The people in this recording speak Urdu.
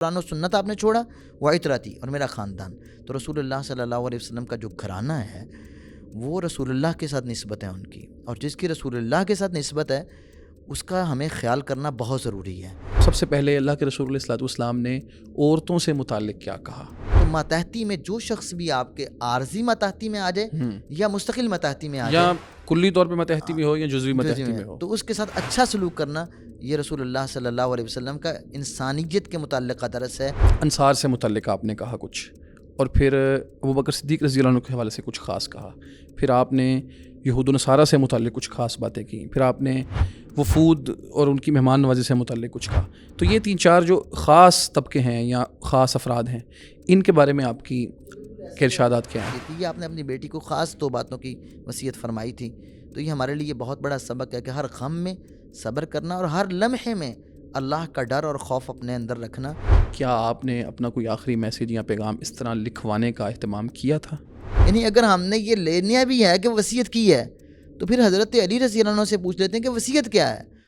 قرآن و سنت آپ نے چھوڑا، وعطرتی، اور میرا خاندان. تو رسول اللہ صلی اللہ علیہ وسلم کا جو گھرانہ ہے وہ رسول اللہ کے ساتھ نسبت ہے ان کی، اور جس کی رسول اللہ کے ساتھ نسبت ہے اس کا ہمیں خیال کرنا بہت ضروری ہے. سب سے پہلے اللہ کے رسول علیہ الصلوۃ والسلام نے عورتوں سے متعلق کیا کہا؟ تو ماتحتی میں جو شخص بھی آپ کے عارضی ماتحتی میں آ جائے یا مستقل ماتحتی میں آ جائے، یا کلی طور پہ متحدی میں ہو یا جزوی متحدی میں ہو، تو اس کے ساتھ اچھا سلوک کرنا یہ رسول اللہ صلی اللہ علیہ وسلم کا انسانیت کے متعلقہ درس ہے. انصار سے متعلق آپ نے کہا کچھ، اور پھر ابوبکر صدیق رضی اللہ عنہ کے حوالے سے کچھ خاص کہا، پھر آپ نے یہود و نصارہ سے متعلق کچھ خاص باتیں کی، پھر آپ نے وفود اور ان کی مہمان نوازی سے متعلق کچھ کہا. تو یہ 3-4 جو خاص طبقے ہیں یا خاص افراد ہیں، ان کے بارے میں آپ کی ارشادات کیا ہیں؟ یہ آپ نے اپنی بیٹی کو خاص 2 باتوں کی وصیت فرمائی تھی، تو یہ ہمارے لیے بہت بڑا سبق ہے کہ ہر غم میں صبر کرنا اور ہر لمحے میں اللہ کا ڈر اور خوف اپنے اندر رکھنا. کیا آپ نے اپنا کوئی آخری میسیج یا پیغام اس طرح لکھوانے کا اہتمام کیا تھا؟ یعنی اگر ہم نے یہ لینا بھی ہے کہ وصیت کی ہے تو پھر حضرت علی رضی اللہ عنہ سے پوچھ لیتے ہیں کہ وصیت کیا ہے.